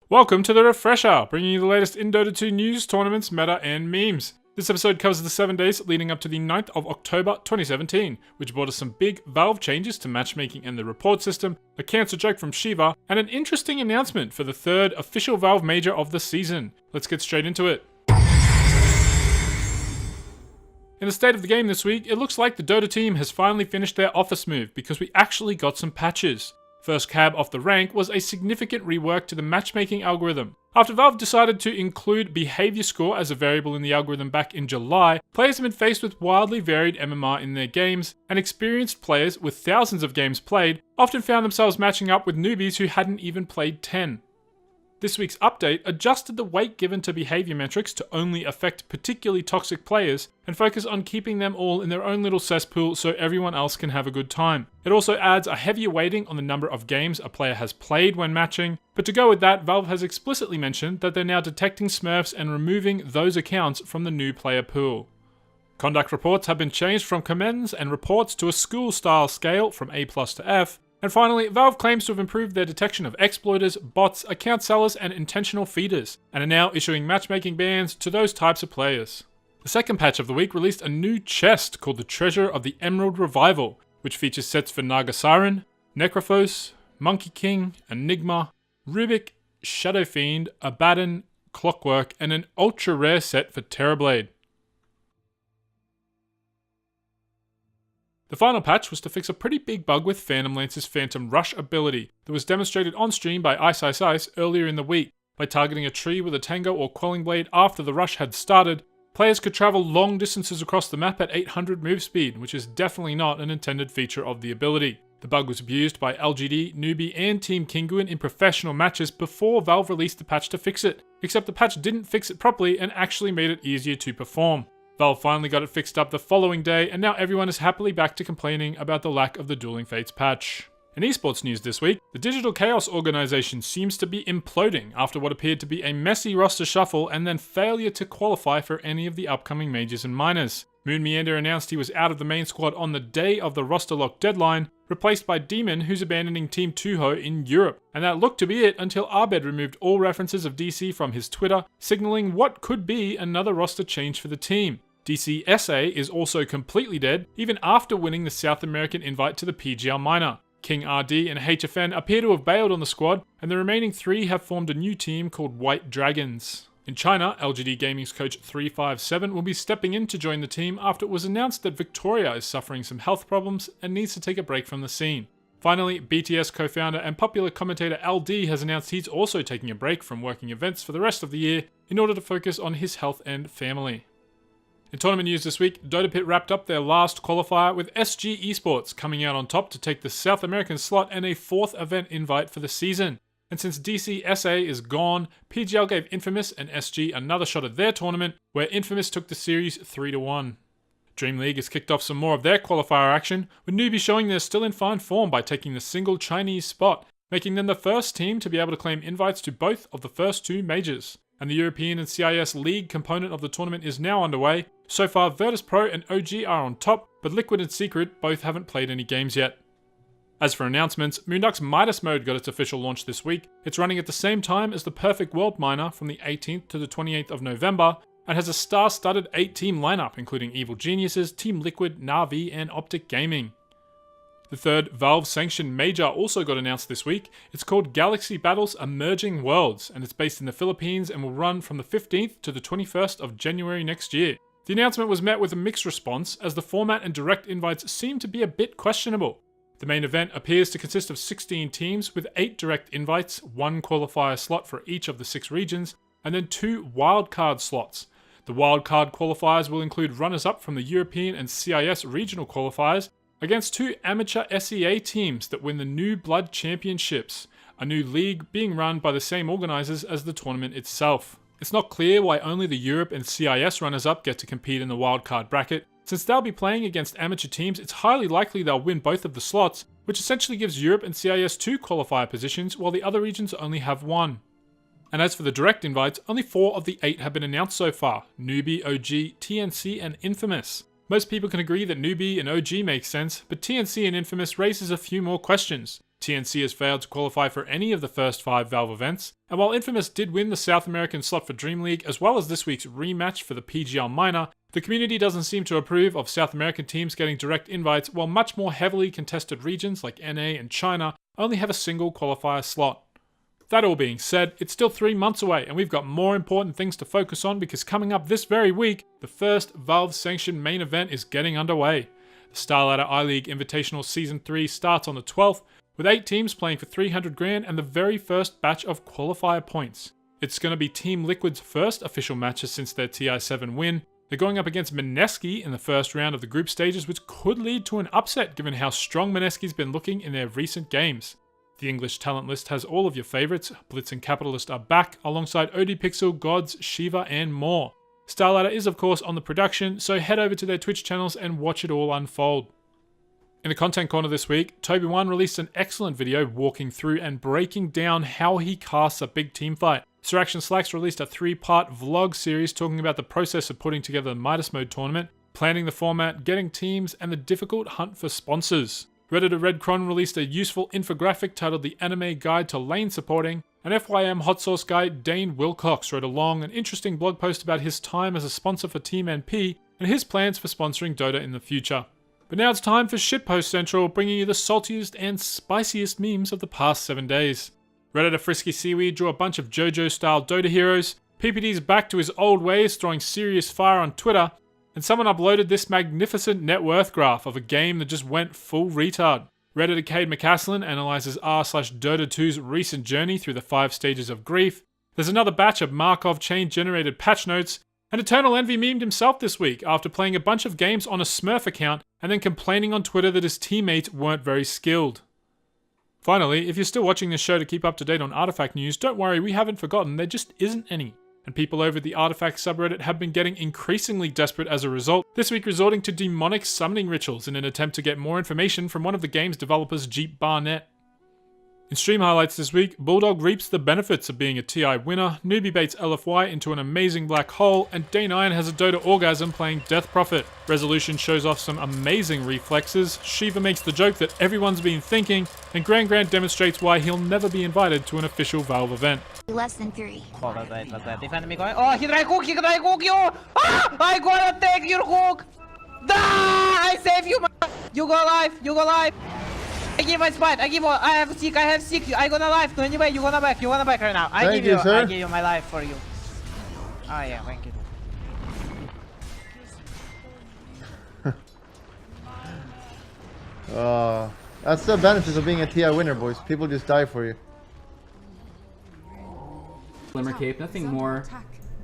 Welcome to the Refresher, bringing you the latest in Dota 2 news, tournaments, meta, and memes. This episode covers the 7 days leading up to the 9th of October 2017, which brought us some big Valve changes to matchmaking and the report system, a cancer joke from Shiva, and an interesting announcement for the third official Valve major of the season. Let's get straight into it. In the state of the game this week, it looks like the Dota team has finally finished their office move because we actually got some patches. First cab off the rank was a significant rework to the matchmaking algorithm. After Valve decided to include behavior score as a variable in the algorithm back in July, players have been faced with wildly varied MMR in their games, and experienced players with thousands of games played often found themselves matching up with newbies who hadn't even played 10. This week's update adjusted the weight given to behavior metrics to only affect particularly toxic players and focus on keeping them all in their own little cesspool so everyone else can have a good time. It also adds a heavier weighting on the number of games a player has played when matching, but to go with that, Valve has explicitly mentioned that they're now detecting smurfs and removing those accounts from the new player pool. Conduct reports have been changed from commends and reports to a school-style scale from A+ to F. And finally, Valve claims to have improved their detection of exploiters, bots, account sellers, and intentional feeders, and are now issuing matchmaking bans to those types of players. The second patch of the week released a new chest called the Treasure of the Emerald Revival, which features sets for Naga Siren, Necrophos, Monkey King, Enigma, Rubik, Shadow Fiend, Abaddon, Clockwork, and an ultra rare set for Terrorblade. The final patch was to fix a pretty big bug with Phantom Lance's Phantom Rush ability that was demonstrated on stream by Ice earlier in the week. By targeting a tree with a Tango or Quelling Blade after the rush had started, players could travel long distances across the map at 800 move speed, which is definitely not an intended feature of the ability. The bug was abused by LGD, Newbie, and Team Kinguin in professional matches before Valve released the patch to fix it, except the patch didn't fix it properly and actually made it easier to perform. Valve finally got it fixed up the following day, and now everyone is happily back to complaining about the lack of the Dueling Fates patch. In esports news this week, the Digital Chaos organization seems to be imploding after what appeared to be a messy roster shuffle and then failure to qualify for any of the upcoming majors and minors. Moon Meander announced he was out of the main squad on the day of the roster lock deadline, replaced by Demon, who's abandoning Team Tuho in Europe. And that looked to be it until Abed removed all references of DC from his Twitter, signaling what could be another roster change for the team. DC SA is also completely dead, even after winning the South American invite to the PGL Minor. King RD and HFN appear to have bailed on the squad, and the remaining 3 have formed a new team called White Dragons. In China, LGD Gaming's coach 357 will be stepping in to join the team after it was announced that Victoria is suffering some health problems and needs to take a break from the scene. Finally, BTS co-founder and popular commentator LD has announced he's also taking a break from working events for the rest of the year in order to focus on his health and family. In tournament news this week, Dota Pit wrapped up their last qualifier with SG Esports coming out on top to take the South American slot and a 4th event invite for the season. And since DC SA is gone, PGL gave Infamous and SG another shot at their tournament, where Infamous took the series 3-1. Dream League has kicked off some more of their qualifier action, with newbies showing they're still in fine form by taking the single Chinese spot, making them the first team to be able to claim invites to both of the first 2 majors. And the European and CIS League component of the tournament is now underway. So far, Virtus Pro and OG are on top, but Liquid and Secret both haven't played any games yet. As for announcements, Moonduck's Midas Mode got its official launch this week. It's running at the same time as the Perfect World Minor from the 18th to the 28th of November, and has a star-studded 8-team lineup including Evil Geniuses, Team Liquid, Na'Vi, and Optic Gaming. The third Valve-sanctioned major also got announced this week. It's called Galaxy Battles Emerging Worlds, and it's based in the Philippines and will run from the 15th to the 21st of January next year. The announcement was met with a mixed response, as the format and direct invites seem to be a bit questionable. The main event appears to consist of 16 teams with 8 direct invites, 1 qualifier slot for each of the 6 regions, and then 2 wildcard slots. The wildcard qualifiers will include runners-up from the European and CIS regional qualifiers, against 2 amateur SEA teams that win the New Blood Championships, a new league being run by the same organisers as the tournament itself. It's not clear why only the Europe and CIS runners-up get to compete in the wildcard bracket. Since they'll be playing against amateur teams, it's highly likely they'll win both of the slots, which essentially gives Europe and CIS 2 qualifier positions while the other regions only have 1. And as for the direct invites, only 4 of the 8 have been announced so far: Newbie, OG, TNC, and Infamous. Most people can agree that Newbie and OG makes sense, but TNC and Infamous raises a few more questions. TNC has failed to qualify for any of the first 5 Valve events, and while Infamous did win the South American slot for Dream League as well as this week's rematch for the PGL Minor, the community doesn't seem to approve of South American teams getting direct invites, while much more heavily contested regions like NA and China only have a single qualifier slot. That all being said, it's still 3 months away and we've got more important things to focus on because coming up this very week, the first Valve-sanctioned main event is getting underway. The StarLadder I-League Invitational Season 3 starts on the 12th, with 8 teams playing for 300 grand and the very first batch of qualifier points. It's going to be Team Liquid's first official matches since their TI7 win. They're going up against Mineski in the first round of the group stages, which could lead to an upset given how strong Mineski's been looking in their recent games. The English talent list has all of your favourites. Blitz and Capitalist are back, alongside ODPixel, Gods, Shiva, and more. StarLadder is of course on the production, so head over to their Twitch channels and watch it all unfold. In the content corner this week, Toby1 released an excellent video walking through and breaking down how he casts a big team fight. Sir Action Slacks released a 3-part vlog series talking about the process of putting together the Midas Mode tournament, planning the format, getting teams, and the difficult hunt for sponsors. Redditor Redcron released a useful infographic titled The Anime Guide to Lane Supporting, and FYM Hot Sauce guy Dane Wilcox wrote a long and interesting blog post about his time as a sponsor for Team NP and his plans for sponsoring Dota in the future. But now it's time for Shitpost Central, bringing you the saltiest and spiciest memes of the past 7 days. Redditor Frisky Seaweed drew a bunch of JoJo-style Dota heroes, PPD's back to his old ways throwing serious fire on Twitter, and someone uploaded this magnificent net worth graph of a game that just went full retard. Redditor Cade McCaslin analyzes r/Dota 2's recent journey through the 5 stages of grief. There's another batch of Markov chain-generated patch notes, and Eternal Envy memed himself this week after playing a bunch of games on a Smurf account and then complaining on Twitter that his teammates weren't very skilled. Finally, if you're still watching this show to keep up to date on Artifact news, don't worry, we haven't forgotten, there just isn't any. And people over the Artifact subreddit have been getting increasingly desperate as a result, this week resorting to demonic summoning rituals in an attempt to get more information from one of the game's developers, Jeep Barnett. In stream highlights this week, Bulldog reaps the benefits of being a TI winner, Newbie baits LFY into an amazing black hole, and Day9 has a Dota orgasm playing Death Prophet. Resolution shows off some amazing reflexes, Shiva makes the joke that everyone's been thinking, and Grand demonstrates why he'll never be invited to an official Valve event. Less than 3. Oh, the enemy going. Oh, he try cook you! Ah! I gonna take your hook! I save you, man! You go live! I give my spot, I have sick, I gonna live, anyway, you gonna back right now. I give you my life for you. Oh yeah, thank you. That's the benefit of being a TI winner, boys. People just die for you. Glimmer Cape, nothing more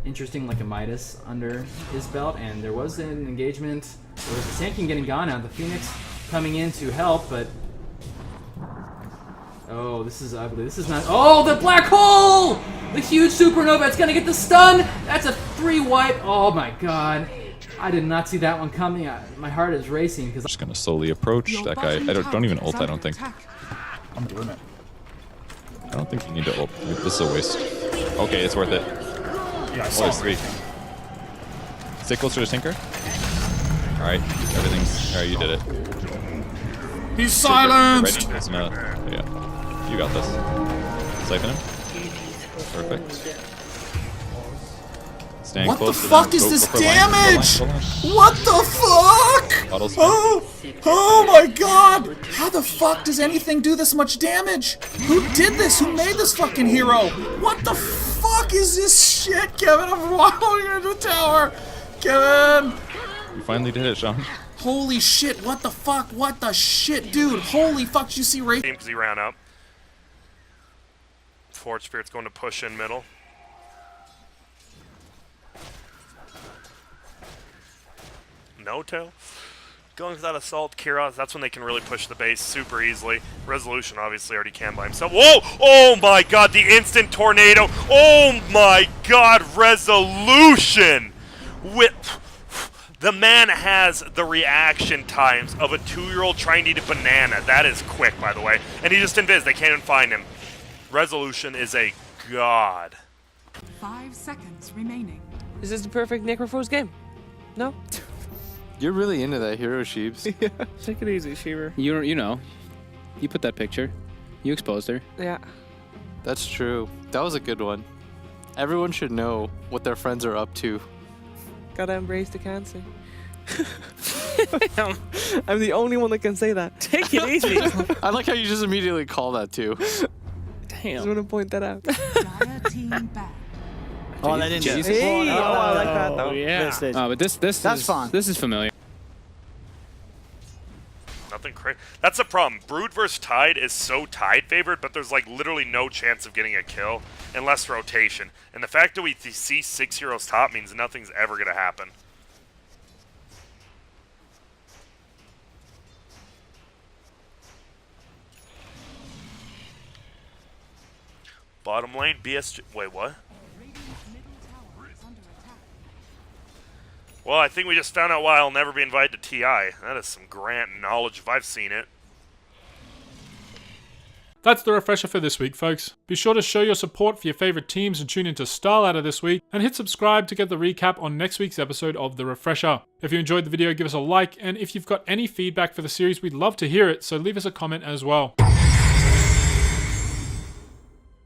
interesting like a Midas under his belt, and there was an engagement. There was the Sand King getting gone out, the Phoenix coming in to help, but oh, this is ugly. This is not. Oh, the black hole! The huge supernova. It's gonna get the stun. That's a 3 wipe. Oh my god. I did not see that one coming. My heart is racing because. Just gonna slowly approach that guy. I don't even ult. I don't think. I'm doing it. I don't think you need to ult. This is a waste. Okay, it's worth it. Yeah, I Oh, saw there's 3. Stay closer to Tinker. All right, everything's. All right, you did it. He's silenced! Ready? Yeah, you got this. Siphon him. Perfect. Staying What the close to fuck them. is Go this for line, damage? go line. What the fuck? Bottles. Oh my god! How the fuck does anything do this much damage? Who did this? Who made this fucking hero? What the fuck is this shit, Kevin? I'm following you into the tower! Kevin! You finally did it, Sean. Holy shit, what the fuck? What the shit, dude? Holy fuck, did you see Ray? Because he ran up. Forge Spirit's going to push in middle. No tail. Going for that assault, Kira, that's when they can really push the base super easily. Resolution obviously already can by himself. Whoa! Oh my god, the instant tornado! Oh my god, Resolution! The man has the reaction times of a 2-year-old trying to eat a banana. That is quick, by the way. And he just invis. They can't even find him. Resolution is a god. 5 seconds remaining. Is this the perfect Necrophos game? No? You're really into that hero, Sheeps. Yeah. Take it easy, Sheever. You know, you put that picture. You exposed her. Yeah. That's true. That was a good one. Everyone should know what their friends are up to. Gotta embrace the cancer. I'm the only one that can say that. Take it easy. I like how you just immediately call that too. Just Damn. want to point that out. Dire team back. Oh, that didn't Jesus. Hey, oh, I like that though. yeah. But this That's is fun. This is familiar. Nothing crazy. That's the problem. Brood versus Tide is so Tide favored, but there's like literally no chance of getting a kill unless rotation. And the fact that we see 6 heroes top means nothing's ever going to happen. Bottom lane, BSG. Wait, what? Well, I think we just found out why I'll never be invited to TI. That is some grand knowledge if I've seen it. That's the refresher for this week, folks. Be sure to show your support for your favorite teams and tune into Star Ladder this week, and hit subscribe to get the recap on next week's episode of The Refresher. If you enjoyed the video, give us a like, and if you've got any feedback for the series, we'd love to hear it, so leave us a comment as well.